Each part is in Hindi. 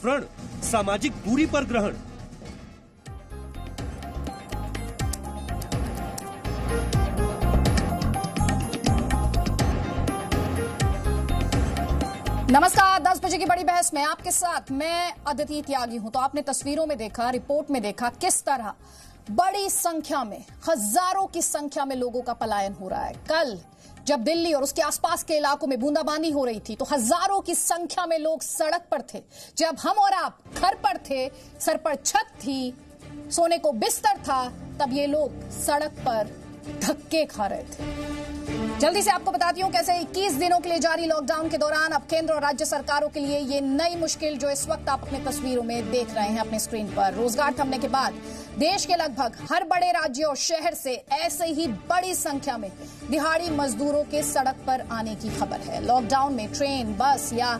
व्रण सामाजिक दूरी पर ग्रहण। नमस्कार, 10 बजे की बड़ी बहस में आपके साथ मैं अदिति त्यागी हूं। तो आपने तस्वीरों में देखा, रिपोर्ट में देखा किस तरह बड़ी संख्या में, हजारों की संख्या में लोगों का पलायन हो रहा है। कल जब दिल्ली और उसके आसपास के इलाकों में बूंदाबांदी हो रही थी तो हजारों की संख्या में लोग सड़क पर थे। जब हम और आप घर पर थे, सर पर छत थी, सोने को बिस्तर था, तब ये लोग सड़क पर धक्के खा रहे थे। जल्दी से आपको बताती हूं कैसे 21 दिनों के लिए जारी लॉकडाउन के दौरान अब केंद्र और राज्य सरकारों के लिए ये नई मुश्किल जो इस वक्त आप अपनी तस्वीरों में देख रहे हैं अपने स्क्रीन पर। रोजगार थमने के बाद देश के लगभग हर बड़े राज्य और शहर से ऐसे ही बड़ी संख्या में दिहाड़ी मजदूरों के सड़क पर आने की खबर है। लॉकडाउन में ट्रेन, बस या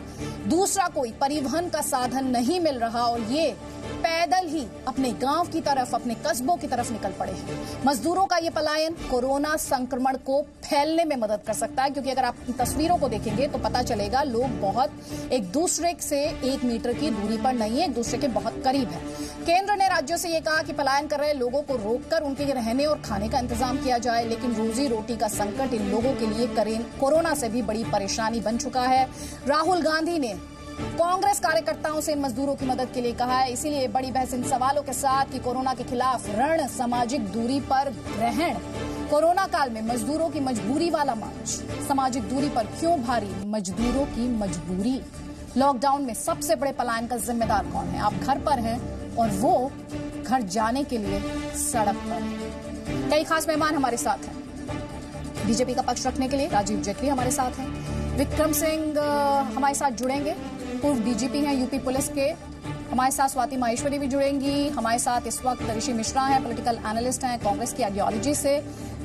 दूसरा कोई परिवहन का साधन नहीं मिल रहा और ये पैदल ही अपने गांव की तरफ, अपने कस्बों की तरफ निकल पड़े हैं। मजदूरों का ये पलायन कोरोना संक्रमण को फैलने में मदद कर सकता है, क्योंकि अगर आप तस्वीरों को देखेंगे तो पता चलेगा लोग बहुत एक दूसरे से 1 मीटर की दूरी पर नहीं है, एक दूसरे के बहुत करीब है। केंद्र ने राज्यों से ये कहा कि पलायन कर रहे लोगों को रोककर उनके रहने और खाने का इंतजाम किया जाए, लेकिन रोजी रोटी का संकट इन लोगों के लिए कोरोना से भी बड़ी परेशानी बन चुका है। राहुल गांधी ने कांग्रेस कार्यकर्ताओं से इन मजदूरों की मदद के लिए कहा है। इसीलिए बड़ी बहस इन सवालों के साथ कि कोरोना के खिलाफ रण, सामाजिक दूरी पर ग्रहण, कोरोना काल में मजदूरों की मजबूरी वाला मार्च, सामाजिक दूरी पर क्यों भारी मजदूरों की मजबूरी, लॉकडाउन में सबसे बड़े पलायन का जिम्मेदार कौन है। आप घर पर हैं और वो घर जाने के लिए सड़क पर। कई खास मेहमान हमारे साथ हैं। बीजेपी का पक्ष रखने के लिए राजीव जेटली हमारे साथ हैं, विक्रम सिंह हमारे साथ जुड़ेंगे, पूर्व डीजीपी हैं यूपी पुलिस के। हमारे साथ स्वाति माहेश्वरी भी जुड़ेंगी। हमारे साथ इस वक्त ऋषि मिश्रा हैं, पॉलिटिकल एनालिस्ट हैं, कांग्रेस की आइडियोलॉजी से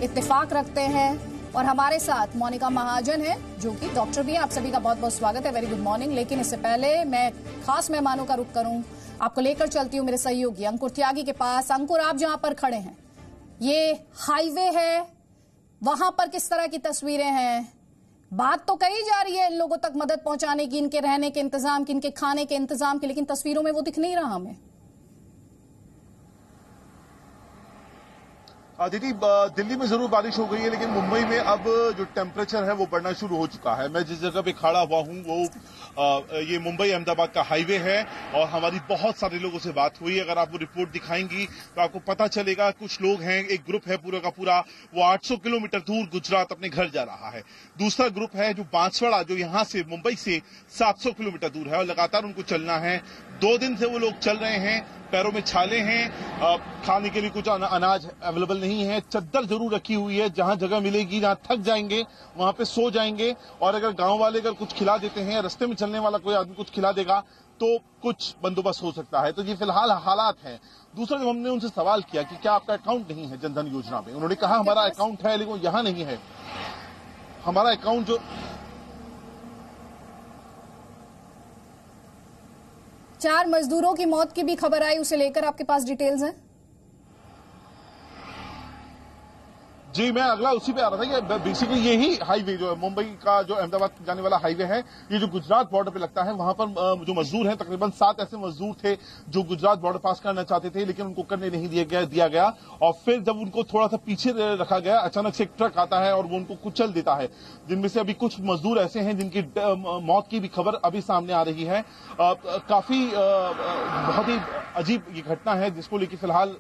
इत्तेफाक रखते हैं। और हमारे साथ मोनिका महाजन है जो कि डॉक्टर भी हैं। आप सभी का बहुत बहुत स्वागत है, वेरी गुड मॉर्निंग। लेकिन इससे पहले मैं खास मेहमानों का रुख करूं, आपको लेकर चलती हूं मेरे सहयोगी अंकुर त्यागी के पास। अंकुर, आप जहां पर खड़े हैं, ये हाईवे है, वहां पर किस तरह की तस्वीरें हैं? बात तो कही जा रही है इन लोगों तक मदद पहुंचाने की, इनके रहने के इंतजाम की, इनके खाने के इंतजाम की, लेकिन तस्वीरों में वो दिख नहीं रहा हमें। दीदी, दिल्ली में जरूर बारिश हो गई है, लेकिन मुंबई में अब जो टेम्परेचर है वो बढ़ना शुरू हो चुका है। मैं जिस जगह पे खड़ा हुआ हूँ वो ये मुंबई अहमदाबाद का हाईवे है और हमारी बहुत सारे लोगों से बात हुई। अगर आपको रिपोर्ट दिखाएंगी तो आपको पता चलेगा, कुछ लोग हैं, एक ग्रुप है पूरा का पूरा, वो 800 किलोमीटर दूर गुजरात अपने घर जा रहा है। दूसरा ग्रुप है जो बांसवाड़ा, जो यहाँ से मुंबई से 700 किलोमीटर दूर है और लगातार उनको चलना है। 2 दिन से वो लोग चल रहे हैं, पैरों में छाले हैं, खाने के लिए कुछ अनाज अवेलेबल नहीं है। चद्दर जरूर रखी हुई है, जहां जगह मिलेगी, जहां थक जाएंगे वहां पे सो जाएंगे। और अगर गांव वाले अगर कुछ खिला देते हैं, रास्ते में चलने वाला कोई आदमी कुछ खिला देगा तो कुछ बंदोबस्त हो सकता है। तो ये फिलहाल हालात हैं। दूसरा, जब हमने उनसे सवाल किया कि क्या आपका अकाउंट नहीं है जनधन योजना में, उन्होंने कहा हमारा अकाउंट है लेकिन यहां नहीं है। हमारा अकाउंट जो 4 मजदूरों की मौत की भी खबर आई, उसे लेकर आपके पास डिटेल्स हैं? जी, मैं अगला उसी पे आ रहा था कि बेसिकली यही हाईवे जो है मुंबई का, जो अहमदाबाद जाने वाला हाईवे है, ये जो गुजरात बॉर्डर पे लगता है, वहां पर जो मजदूर हैं, तकरीबन 7 ऐसे मजदूर थे जो गुजरात बॉर्डर पास करना चाहते थे, लेकिन उनको करने नहीं दिया गया। और फिर जब उनको थोड़ा सा पीछे रखा गया, अचानक से एक ट्रक आता है और वो उनको कुचल देता है, जिनमें से अभी कुछ मजदूर ऐसे हैं जिनकी मौत की भी खबर अभी सामने आ रही है। काफी बहुत ही अजीब ये घटना है, जिसको लेकर फिलहाल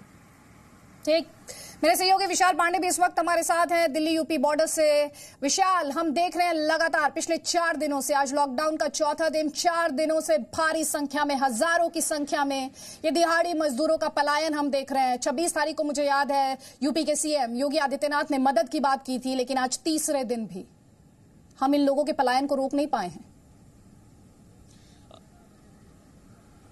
ठीक। मेरे सहयोगी विशाल पांडे भी इस वक्त हमारे साथ हैं दिल्ली यूपी बॉर्डर से। विशाल, हम देख रहे हैं लगातार पिछले 4 दिनों से, आज लॉकडाउन का 4था दिन, 4 दिनों से भारी संख्या में, हजारों की संख्या में ये दिहाड़ी मजदूरों का पलायन हम देख रहे हैं। 26 तारीख को मुझे याद है यूपी के सीएम योगी आदित्यनाथ ने मदद की बात की थी, लेकिन आज तीसरे दिन भी हम इन लोगों के पलायन को रोक नहीं पाए हैं।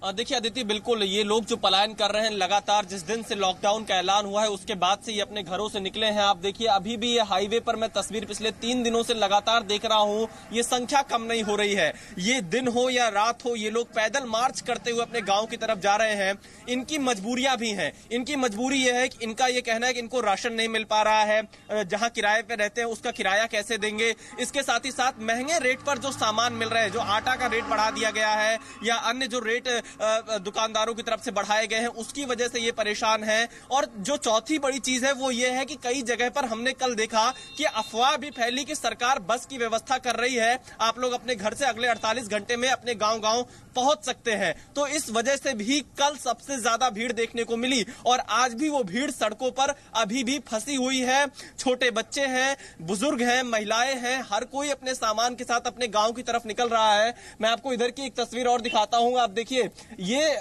देखिए अदिति, बिल्कुल ये लोग जो पलायन कर रहे हैं लगातार, जिस दिन से लॉकडाउन का ऐलान हुआ है उसके बाद से ये अपने घरों से निकले हैं। आप देखिए अभी भी ये हाईवे पर मैं तस्वीर पिछले 3 दिनों से लगातार देख रहा हूं, ये संख्या कम नहीं हो रही है। ये दिन हो या रात हो, ये लोग पैदल मार्च करते हुए अपने गांव की तरफ जा रहे हैं। इनकी मजबूरियां भी हैं। इनकी मजबूरी ये है कि इनका ये कहना है कि इनको राशन नहीं मिल पा रहा है, जहां किराए पे रहते हैं उसका किराया कैसे देंगे। इसके साथ ही साथ महंगे रेट पर जो सामान मिल रहे हैं, जो आटा का रेट बढ़ा दिया गया है या अन्य जो रेट दुकानदारों की तरफ से बढ़ाए गए हैं, उसकी वजह से ये परेशान है। और जो चौथी बड़ी चीज है वो ये है कि कई जगह पर हमने कल देखा कि अफवाह भी फैली कि सरकार बस की व्यवस्था कर रही है, आप लोग अपने घर से अगले 48 घंटे में अपने गांव-गांव पहुंच सकते हैं। तो इस वजह से भी कल सबसे ज्यादा भीड़ देखने को मिली और आज भी वो भीड़ सड़कों पर अभी भी फंसी हुई है। छोटे बच्चे हैं, बुजुर्ग हैं, महिलाएं हैं, हर कोई अपने सामान के साथ अपने गांव की तरफ निकल रहा है। मैं आपको इधर की एक तस्वीर और दिखाता हूं। आप देखिए, ये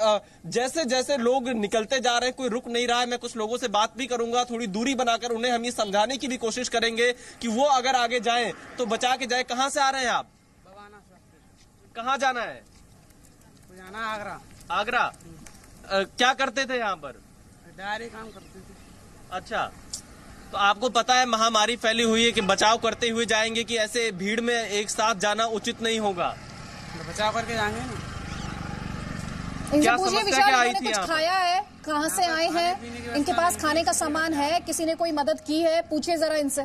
जैसे जैसे लोग निकलते जा रहे हैं, कोई रुक नहीं रहा है। मैं कुछ लोगों से बात भी करूंगा, थोड़ी दूरी बनाकर उन्हें हम ये समझाने की भी कोशिश करेंगे कि वो अगर आगे जाएं तो बचा के जाए। कहां से आ रहे हैं आप? कहां जाना है? जाना आगरा। आगरा। क्या करते थे यहाँ पर? डायरी काम करते थे। अच्छा, तो आपको पता है महामारी फैली हुई है कि बचाव करते हुए जाएंगे कि ऐसे भीड़ में एक साथ जाना उचित नहीं होगा? तो बचाव करके जाएंगे ना। इनसे पूछिए विशाल, इन्होंने कुछ खाया है? कहाँ से आए हैं? इनके पास खाने का सामान है? किसी ने कोई मदद की है? पूछिए जरा इनसे।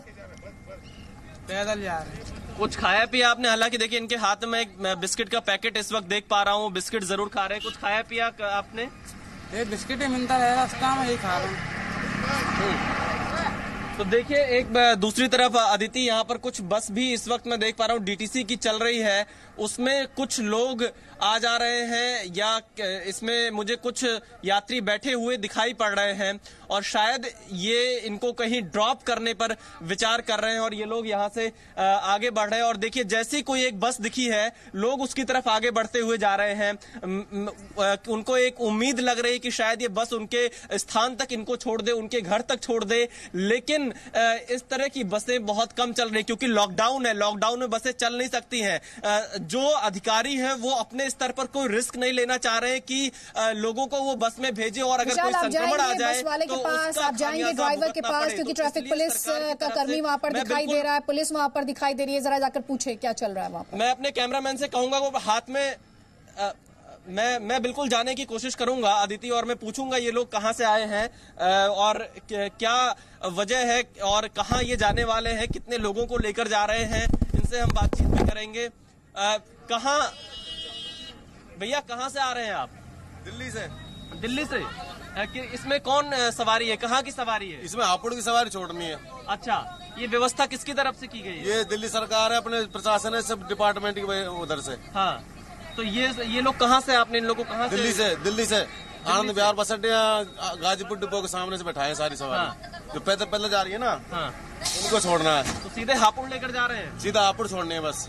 पैदल जा रहे हैं। कुछ खाया पिया आपने? हालांकि देखिए इनके हाथ में एक बिस्किट का पैकेट इस वक्त देख पा रहा हूँ, बिस्किट जरूर खा रहे हैं। कुछ खाया पिया आपने? ये बिस्किट ही मिलता है रास्ता में, यही खा रहा हूँ। तो देखिए एक दूसरी तरफ अदिति, यहाँ पर कुछ बस भी इस वक्त मैं देख पा रहा हूँ डीटीसी की चल रही है, उसमें कुछ लोग आ जा रहे हैं या इसमें मुझे कुछ यात्री बैठे हुए दिखाई पड़ रहे हैं और शायद ये इनको कहीं ड्रॉप करने पर विचार कर रहे हैं और ये लोग यहाँ से आगे बढ़ रहे हैं। और देखिए जैसी कोई एक बस दिखी है, लोग उसकी तरफ आगे बढ़ते हुए जा रहे हैं। उनको एक उम्मीद लग रही है कि शायद ये बस उनके स्थान तक इनको छोड़ दे, उनके घर तक छोड़ दे, लेकिन इस तरह की बसें बहुत कम चल रही क्योंकि लॉकडाउन है। लॉकडाउन में बसें चल नहीं सकती हैं। जो अधिकारी हैं वो अपने स्तर पर कोई रिस्क नहीं लेना चाह रहे हैं कि लोगों को वो बस में भेजे और अगर कोई संक्रमण आ जाए बस वाले के पास आप जाएंगे, ड्राइवर के पास, क्योंकि ट्रैफिक पुलिस का कर्मी वहां पर दिखाई दे रहा है, पुलिस वहां पर दिखाई दे रही है। जरा जाकर पूछे क्या चल रहा है वहां पर। मैं अपने कैमरामैन से कहूंगा वो हाथ में मैं बिल्कुल जाने की कोशिश करूंगा अदिति, और मैं पूछूंगा ये लोग कहां से आए हैं और क्या वजह है और कहां ये जाने वाले हैं, कितने लोगों को लेकर जा रहे हैं, इनसे हम बातचीत भी करेंगे। कहां भैया, कहां से आ रहे हैं आप? दिल्ली से। दिल्ली से? कि इसमें कौन सवारी है, कहाँ की सवारी है? इसमें हापुड़ की सवारी छोड़नी है। अच्छा, ये व्यवस्था किसकी तरफ से की गई है? ये दिल्ली सरकार है, अपने प्रशासन है, सब डिपार्टमेंट की उधर से। हाँ, तो ये लोग कहाँ से, आपने इन लोगों को कहाँ से? दिल्ली से आनंद विहार बस अड्डे गाजीपुर डिपो के सामने से बैठाए सारी सवारी। हाँ। जो पैदल जा रही है ना, हाँ, उनको छोड़ना है। तो सीधे हापुड़ लेकर जा रहे हैं? सीधा हापुड़ छोड़ने है बस।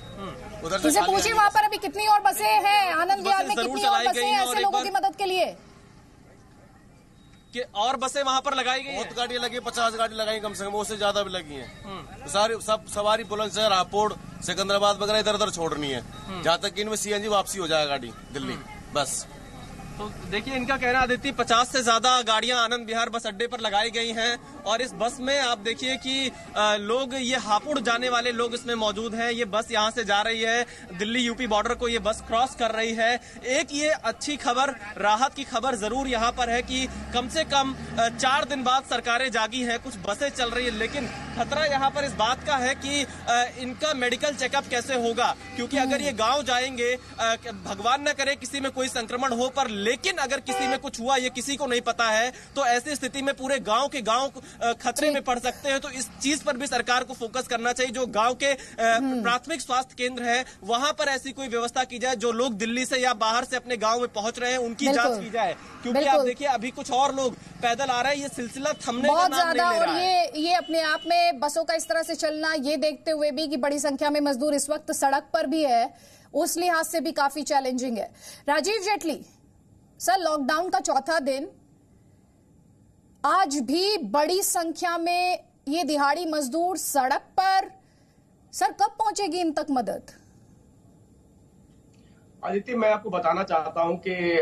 उधर से पूछिए वहाँ पर अभी कितनी और बसें हैं, आनंद विहार में कितनी और बसें हैं ऐसे लोगों की मदद के लिए? कि और बसें वहाँ पर लगाई गई? बहुत गाड़ियाँ लगी, 50 गाड़ी लगाई कम से कम, उससे ज्यादा भी लगी हैं। तो सारी सब सवारी बुलंदशहर, हापुड़, सिकंदराबाद वगैरह इधर उधर छोड़ रही है, जहाँ तक कि इनमें सीएनजी वापसी हो जाए गाड़ी दिल्ली बस। तो देखिए इनका कहना आदित्य 50 से ज्यादा गाड़ियां आनंद विहार बस अड्डे पर लगाई गई हैं और इस बस में आप देखिए कि लोग, ये हापुड़ जाने वाले लोग इसमें मौजूद हैं। ये बस यहां से जा रही है, दिल्ली यूपी बॉर्डर को ये बस क्रॉस कर रही है। एक ये अच्छी खबर, राहत की खबर जरूर यहां पर है कि कम से कम 4 दिन बाद सरकारें जागी हैं, कुछ बसें चल रही है, लेकिन खतरा यहाँ पर इस बात का है कि इनका मेडिकल चेकअप कैसे होगा, क्योंकि अगर ये गाँव जाएंगे, भगवान न करे किसी में कोई संक्रमण हो, पर लेकिन अगर किसी में कुछ हुआ, ये किसी को नहीं पता है, तो ऐसी स्थिति में पूरे गांव के गांव खतरे में पड़ सकते हैं। तो इस चीज पर भी सरकार को फोकस करना चाहिए। जो गांव के प्राथमिक स्वास्थ्य केंद्र है, वहां पर ऐसी कोई व्यवस्था की जाए। जो लोग दिल्ली से या बाहर से अपने गांव में पहुंच रहे हैं, उनकी जांच की जाए, क्योंकि आप देखिए अभी कुछ और लोग पैदल आ रहे हैं। ये सिलसिला थमने का नाम नहीं ले रहा है। और ये अपने आप में बसों का इस तरह से चलना, ये देखते हुए भी कि बड़ी संख्या में मजदूर इस वक्त सड़क पर भी है, उस लिहाज से भी काफी चैलेंजिंग है। राजीव जेटली सर, लॉकडाउन का चौथा दिन, आज भी बड़ी संख्या में ये दिहाड़ी मजदूर सड़क पर, सर कब पहुंचेगी इन तक मदद? आदित्य, मैं आपको बताना चाहता हूं कि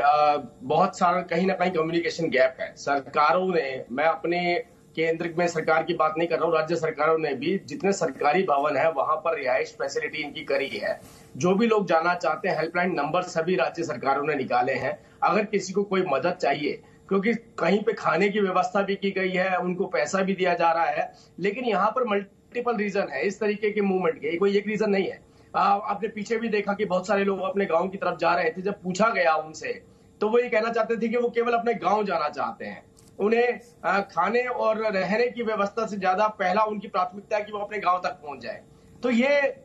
बहुत सारा कहीं ना कहीं कम्युनिकेशन गैप है। सरकारों ने, मैं अपने केंद्र में सरकार की बात नहीं कर रहा हूं, राज्य सरकारों ने भी जितने सरकारी भवन है वहां पर रिहाइश फैसिलिटी इनकी करी है। जो भी लोग जाना चाहते हैं, हेल्पलाइन नंबर सभी राज्य सरकारों ने निकाले हैं। अगर किसी को कोई मदद चाहिए, क्योंकि कहीं पे खाने की व्यवस्था भी की गई है, उनको पैसा भी दिया जा रहा है, लेकिन यहाँ पर मल्टीपल रीजन है इस तरीके के मूवमेंट के, कोई एक रीजन नहीं है। आपने पीछे भी देखा कि बहुत सारे लोग अपने गांव की तरफ जा रहे थे। जब पूछा गया उनसे तो वो ये कहना चाहते थे कि वो केवल अपने गांव जाना चाहते हैं। उन्हें खाने और रहने की व्यवस्था से ज्यादा पहला उनकी प्राथमिकता है कि वो अपने गांव तक पहुंच जाए। तो ये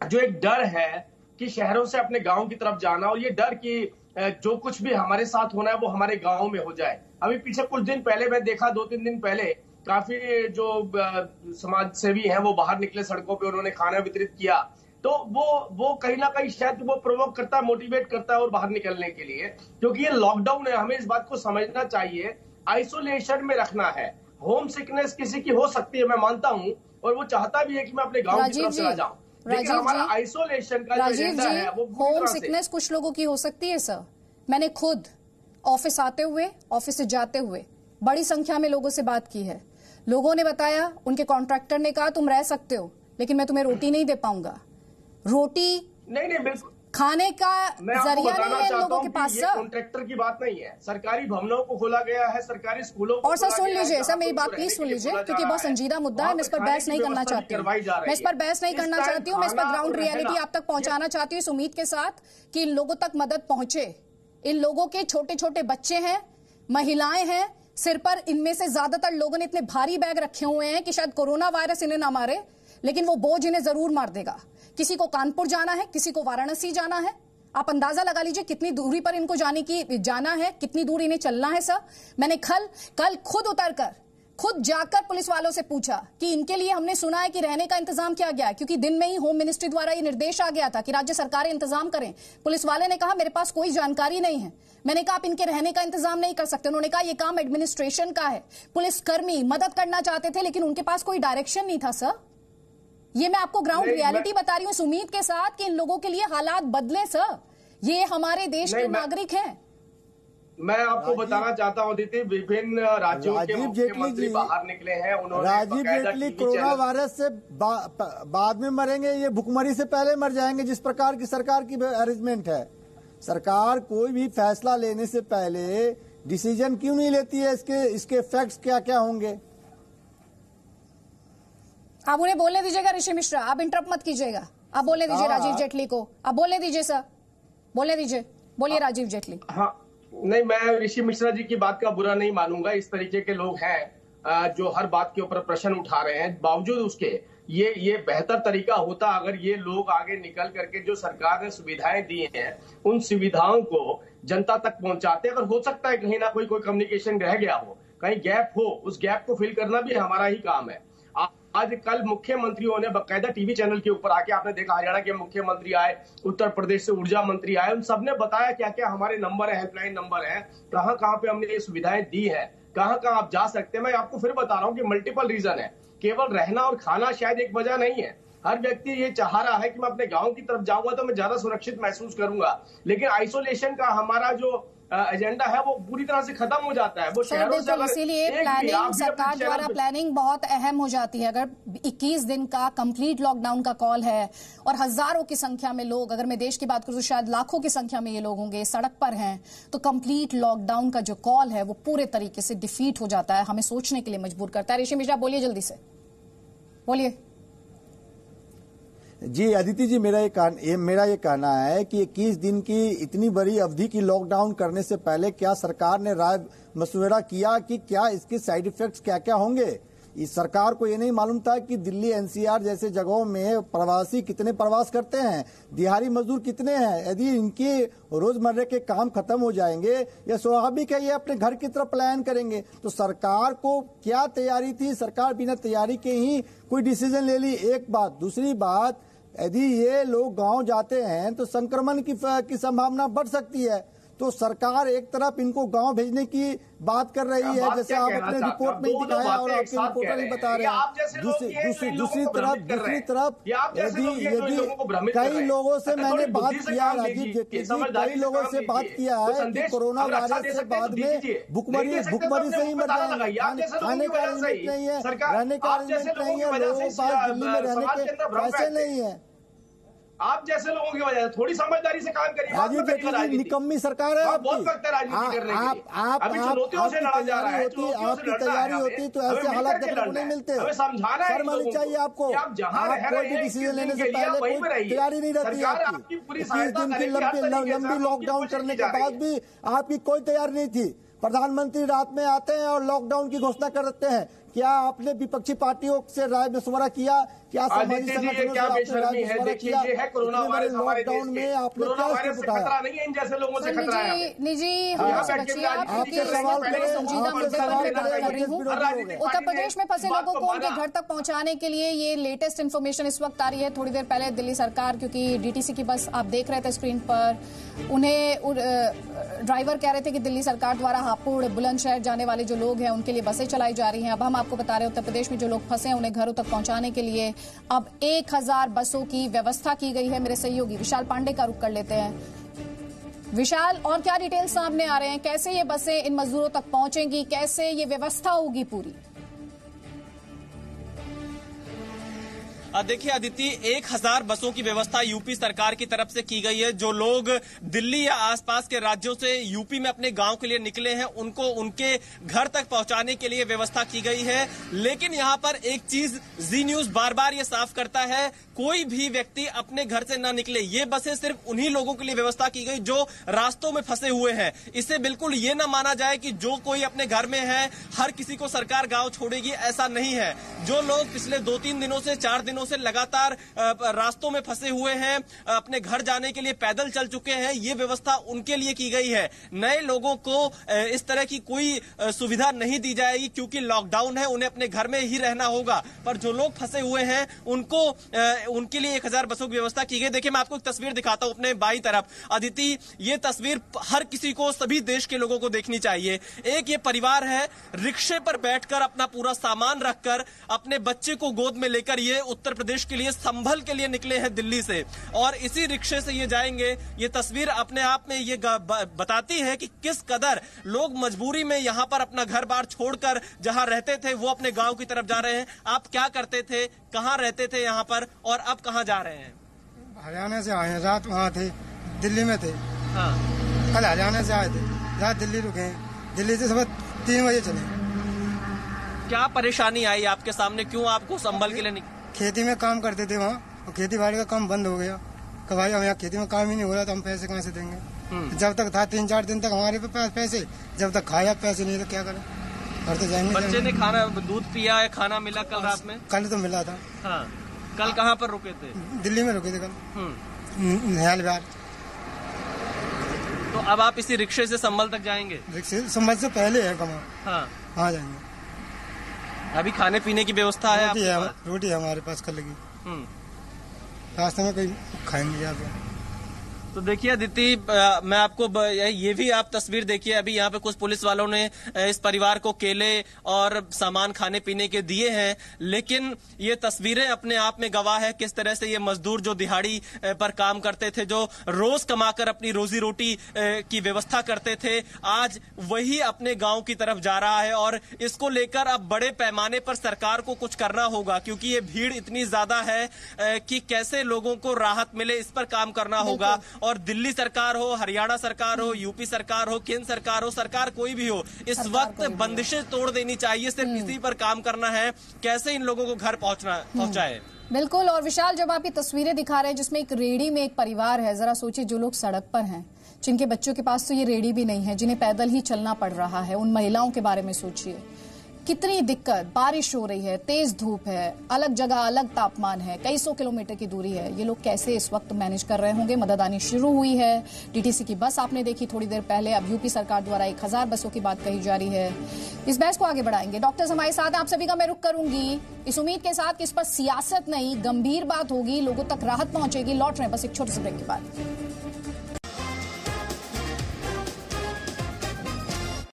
जो एक डर है कि शहरों से अपने गांव की तरफ जाना, और ये डर कि जो कुछ भी हमारे साथ होना है वो हमारे गांव में हो जाए। अभी पीछे कुछ दिन पहले मैं देखा, 2-3 दिन पहले काफी जो समाज सेवी हैं वो बाहर निकले सड़कों पे, उन्होंने खाना वितरित किया। तो वो कहीं ना कहीं शायद वो प्रोवोक करता है, मोटिवेट करता है और बाहर निकलने के लिए, क्योंकि ये लॉकडाउन है। हमें इस बात को समझना चाहिए, आइसोलेशन में रखना है। होम सिकनेस किसी की हो सकती है, मैं मानता हूं, और वो चाहता भी है कि मैं अपने गांव की तरफ चला जाऊं, लेकिन हमारा आइसोलेशन का जो एजेंडा है वो होम सिकनेस कुछ लोगों की हो सकती है सर। मैंने खुद ऑफिस आते हुए, ऑफिस से जाते हुए बड़ी संख्या में लोगों से बात की है। लोगों ने बताया, उनके कॉन्ट्रैक्टर ने कहा तुम रह सकते हो लेकिन मैं तुम्हें रोटी नहीं दे पाऊंगा। रोटी नहीं बिल्कुल खाने का जरिया नहीं है लोगों के पास। ये कॉन्ट्रैक्टर की बात नहीं है, सरकारी भवनों को खोला गया है, सरकारी स्कूलों को। और सर सुन लीजिए सर, मेरी बात प्लीज सुन लीजिए, क्योंकि बहुत संजीदा मुद्दा है। मैं इस पर बहस नहीं करना चाहती हूँ, मैं इस पर बहस नहीं करना चाहती हूँ। मैं इस पर ग्राउंड रियलिटी आप तक पहुंचाना चाहती हूँ इस उम्मीद के साथ कि इन लोगों तक मदद पहुंचे। इन लोगों के छोटे छोटे बच्चे हैं, महिलाएं हैं, सिर पर इनमें से ज्यादातर लोगों ने इतने भारी बैग रखे हुए हैं कि शायद कोरोना वायरस इन्हें ना मारे, लेकिन वो बोझ इन्हें जरूर मार देगा। किसी को कानपुर जाना है, किसी को वाराणसी जाना है। आप अंदाजा लगा लीजिए कितनी दूरी पर इनको जाना है, कितनी दूर इन्हें चलना है। सर मैंने कल खुद जाकर पुलिस वालों से पूछा कि इनके लिए हमने सुना है कि रहने का इंतजाम किया गया है, क्योंकि दिन में ही होम मिनिस्ट्री द्वारा ये निर्देश आ गया था कि राज्य सरकारें इंतजाम करें। पुलिस वाले ने कहा मेरे पास कोई जानकारी नहीं है। मैंने कहा आप इनके रहने का इंतजाम नहीं कर सकते। उन्होंने कहा ये काम एडमिनिस्ट्रेशन का है। पुलिसकर्मी मदद करना चाहते थे लेकिन उनके पास कोई डायरेक्शन नहीं था। सर ये मैं आपको ग्राउंड रियलिटी बता रही हूं इस उम्मीद के साथ कि इन लोगों के लिए हालात बदले। सर ये हमारे देश के नागरिक हैं। मैं आपको बताना चाहता हूं अदिति, विभिन्न राज्यों के मुख्यमंत्री बाहर निकले हैं। उन्होंने राजीव जेटली कोरोना वायरस से बाद में मरेंगे, ये भुखमरी से पहले मर जाएंगे। जिस प्रकार की सरकार की अरेंजमेंट है, सरकार कोई भी फैसला लेने से पहले डिसीजन क्यों नहीं लेती है, इसके इफेक्ट्स क्या क्या होंगे। आप उन्हें बोलने दीजिएगा ऋषि मिश्रा, आप इंटरप्ट मत कीजिएगा। आप बोलने दीजिए राजीव जेटली को, आप बोलने दीजिए सर, बोलने दीजिए। बोलिए राजीव जेटली। हाँ नहीं, मैं ऋषि मिश्रा जी की बात का बुरा नहीं मानूंगा। इस तरीके के लोग हैं जो हर बात के ऊपर प्रश्न उठा रहे हैं। बावजूद उसके ये बेहतर तरीका होता अगर ये लोग आगे निकल करके जो सरकार ने सुविधाएं दी हैं उन सुविधाओं को जनता तक पहुंचाते। अगर हो सकता है कहीं ना कोई कम्युनिकेशन रह गया हो, कहीं गैप हो, उस गैप को फिल करना भी हमारा ही काम है। आज कल मुख्यमंत्रियों ने बाकायदा टीवी चैनल के ऊपर आके, आपने देखा हरियाणा के मुख्यमंत्री आए, उत्तर प्रदेश से ऊर्जा मंत्री आए, उन सबने बताया क्या क्या हमारे नंबर है, हेल्पलाइन नंबर है, कहां कहां पे हमने ये सुविधाएं दी है, कहां कहां आप जा सकते हैं। मैं आपको फिर बता रहा हूं कि मल्टीपल रीजन है, केवल रहना और खाना शायद एक वजह नहीं है। हर व्यक्ति ये चाह रहा है कि मैं अपने गांव की तरफ जाऊंगा तो मैं ज्यादा सुरक्षित महसूस करूंगा, लेकिन आइसोलेशन का हमारा जो एजेंडा है वो पूरी तरह से खत्म हो जाता है। वो शहरों से इसीलिए प्लानिंग, सरकार द्वारा प्लानिंग बहुत अहम हो जाती है। अगर 21 दिन का कंप्लीट लॉकडाउन का कॉल है और हजारों की संख्या में लोग, अगर मैं देश की बात करूं तो शायद लाखों की संख्या में ये लोग होंगे, सड़क पर हैं, तो कंप्लीट लॉकडाउन का जो कॉल है वो पूरे तरीके से डिफीट हो जाता है, हमें सोचने के लिए मजबूर करता है। ऋषि मिश्रा बोलिए, जल्दी से बोलिए। जी अदिति जी, मेरा ये कहना है कि 21 दिन की इतनी बड़ी अवधि की लॉकडाउन करने से पहले क्या सरकार ने राय मशवरा किया कि क्या इसके साइड इफेक्ट्स क्या क्या होंगे। इस सरकार को ये नहीं मालूम था कि दिल्ली एनसीआर जैसे जगहों में प्रवासी कितने प्रवास करते हैं, दिहाड़ी मजदूर कितने हैं। यदि इनके रोजमर्रा के काम खत्म हो जाएंगे, या स्वाभाविक है ये अपने घर की तरफ पलायन करेंगे। तो सरकार को क्या तैयारी थी, सरकार बिना तैयारी के ही कोई डिसीजन ले ली। एक बात, दूसरी बात, यदि ये लोग गांव जाते हैं तो संक्रमण की संभावना बढ़ सकती है। तो सरकार एक तरफ इनको गांव भेजने की बात कर रही है, जैसे आप अपने रिपोर्ट में दिखाया और आपके रिपोर्टर भी बता रहे हैं। दूसरी तरफ यदि कई लोगों से मैंने बात किया, राजीव जेटली जी, कई लोगों से बात किया है कि कोरोना वायरस से बाद में भुखमरी से ही मर जाएंगे। खाने का अरेंजमेंट नहीं है, रहने का अरेंजमेंट नहीं है, लोगों के पास दिल्ली में रहने के पैसे नहीं है। आप जैसे लोगों की वजह से थोड़ी समझदारी से काम करिए। राजीव जेटली निकम्मी सरकार है आपकी। बहुत वक्त है राजनीति करने के लिए। अभी चुनौतियों से लड़ा जा रहा है, आपकी तैयारी होती तो ऐसे हालात देखने को नहीं मिलते। हमें समझाना है, शर्म आनी चाहिए आपको। आप जहां रह कोई रहे भी हैं डिसीजन लेने से पहले कोई तैयारी नहीं रहती आपकी। 21 दिन की लंबी लॉकडाउन करने के बाद भी आपकी कोई तैयारी नहीं थी। प्रधानमंत्री रात में आते हैं और लॉकडाउन की घोषणा कर देते हैं। क्या आपने विपक्षी पार्टियों से राय मशवरा किया? क्या सामाजिक संगठनों से आपने राय मशवरा किया? लॉकडाउन में आपने क्या स्टेप उठाया? खतरा नहीं है, इन जैसे लोगों से खतरा है। निजी आपसे सवाल उत्तर प्रदेश में फंसे लोगों को उनके घर तक पहुंचाने के लिए ये लेटेस्ट इन्फॉर्मेशन इस वक्त आ रही है। थोड़ी देर पहले दिल्ली सरकार, क्योंकि डीटीसी की बस आप देख रहे थे स्क्रीन पर, उन्हें ड्राइवर कह रहे थे कि दिल्ली सरकार द्वारा हापुड़ बुलंदशहर जाने वाले जो लोग हैं उनके लिए बसें चलाई जा रही हैं। अब हम आपको बता रहे हैं उत्तर प्रदेश में जो लोग फंसे हैं उन्हें घरों तक पहुंचाने के लिए अब 1000 बसों की व्यवस्था की गई है। मेरे सहयोगी विशाल पांडे का रुख कर लेते हैं। विशाल, और क्या डिटेल्स सामने आ रहे हैं? कैसे ये बसें इन मजदूरों तक पहुंचेंगी? कैसे ये व्यवस्था होगी पूरी? देखिए अदिति, 1000 बसों की व्यवस्था यूपी सरकार की तरफ से की गई है। जो लोग दिल्ली या आसपास के राज्यों से यूपी में अपने गांव के लिए निकले हैं उनको उनके घर तक पहुंचाने के लिए व्यवस्था की गई है। लेकिन यहां पर एक चीज जी न्यूज बार बार ये साफ करता है, कोई भी व्यक्ति अपने घर से ना निकले। ये बसें सिर्फ उन्हीं लोगों के लिए व्यवस्था की गई जो रास्तों में फंसे हुए हैं। इसे बिल्कुल ये ना माना जाए कि जो कोई अपने घर में है हर किसी को सरकार गांव छोड़ेगी, ऐसा नहीं है। जो लोग पिछले 2-3 दिनों से 4 दिनों से लगातार रास्तों में फंसे हुए हैं, अपने घर जाने के लिए पैदल चल चुके हैं, ये व्यवस्था उनके लिए की गई है। नए लोगों को इस तरह की कोई सुविधा नहीं दी जाएगी क्योंकि लॉकडाउन है, उन्हें अपने घर में ही रहना होगा। पर जो लोग फंसे हुए हैं उनको उनके लिए 1000 बसों की व्यवस्था की गई। देखिए मैं आपको एक तस्वीर दिखाता हूं अपने बाईं तरफ। अदिति, ये तस्वीर हर किसी को, सभी देश के लोगों को देखनी चाहिए। एक ये परिवार है, रिक्शे पर बैठकर अपना पूरा सामान रखकर अपने बच्चे को गोद में लेकर ये उत्तर प्रदेश के लिए, संभल के लिए निकले हैं दिल्ली से, और इसी रिक्शे से ये जाएंगे। ये तस्वीर अपने आप में ये बताती है कि किस कदर लोग मजबूरी में यहां पर अपना घर बार छोड़कर जहां रहते थे वो अपने गांव की तरफ जा रहे हैं। आप क्या करते थे, कहां रहते थे यहां पर, और अब कहां जा रहे हैं? हरियाणा से आए हैं, रात वहाँ थे, दिल्ली में थे। हाँ। कल हरियाणा से आए थे, रात दिल्ली रुके। दिल्ली से सुबह 3 बजे चले। क्या परेशानी आई आपके सामने, क्यों आपको संभल के लिए? खेती में काम करते थे वहाँ, और खेती बाड़ी का काम बंद हो गया। कि भाई हम यहाँ खेती में काम ही नहीं हो रहा तो हम पैसे कहाँ से देंगे? जब तक था 3-4 दिन तक हमारे पास पैसे, जब तक खाया पैसे नहीं तो क्या करें? घर तो जाएंगे। बच्चे ने खाना, दूध पिया है, खाना मिला कल रात में? कल तो मिला था। हाँ। कल कहाँ पर रुके थे? दिल्ली में रुके थे कल, निहाल विहार। तो अब आप इसी रिक्शे से संभल तक जाएंगे? रिक्शे संभल से पहले है कमा। हाँ, वहाँ जाएंगे। अभी खाने पीने की व्यवस्था है? रोटी है हमारे पास कल लगी, रास्ते में कहीं खाएंगे जाकर। तो देखिए अदिति, मैं आपको ये भी आप तस्वीर देखिए। अभी यहाँ पे कुछ पुलिस वालों ने इस परिवार को केले और सामान खाने पीने के दिए हैं, लेकिन ये तस्वीरें अपने आप में गवाह है किस तरह से ये मजदूर जो दिहाड़ी पर काम करते थे, जो रोज कमाकर अपनी रोजी रोटी की व्यवस्था करते थे, आज वही अपने गांव की तरफ जा रहा है। और इसको लेकर अब बड़े पैमाने पर सरकार को कुछ करना होगा, क्योंकि ये भीड़ इतनी ज्यादा है कि कैसे लोगों को राहत मिले, इस पर काम करना होगा। और दिल्ली सरकार हो, हरियाणा सरकार हो, यूपी सरकार हो, केंद्र सरकार हो, सरकार कोई भी हो, इस वक्त बंदिशें तोड़ देनी चाहिए। सिर्फ इसी पर काम करना है, कैसे इन लोगों को घर पहुंचाए। बिल्कुल। और विशाल, जब आप ये तस्वीरें दिखा रहे हैं जिसमें एक रेडी में एक परिवार है, जरा सोचिए जो लोग सड़क पर हैं, जिनके बच्चों के पास तो ये रेडी भी नहीं है, जिन्हें पैदल ही चलना पड़ रहा है, उन महिलाओं के बारे में सोचिए। कितनी दिक्कत, बारिश हो रही है, तेज धूप है, अलग जगह अलग तापमान है, कई 100 किलोमीटर की दूरी है। ये लोग कैसे इस वक्त मैनेज कर रहे होंगे? मदद आनी शुरू हुई है। डीटीसी की बस आपने देखी थोड़ी देर पहले, अब यूपी सरकार द्वारा 1000 बसों की बात कही जा रही है। इस बहस को आगे बढ़ाएंगे। डॉक्टर्स हमारे साथ हैं, आप सभी का मैं रुख करूंगी इस उम्मीद के साथ कि इस पर सियासत नहीं, गंभीर बात होगी, लोगों तक राहत पहुंचेगी। लौट रहे हैं बस एक छोटे से ब्रेक के बाद।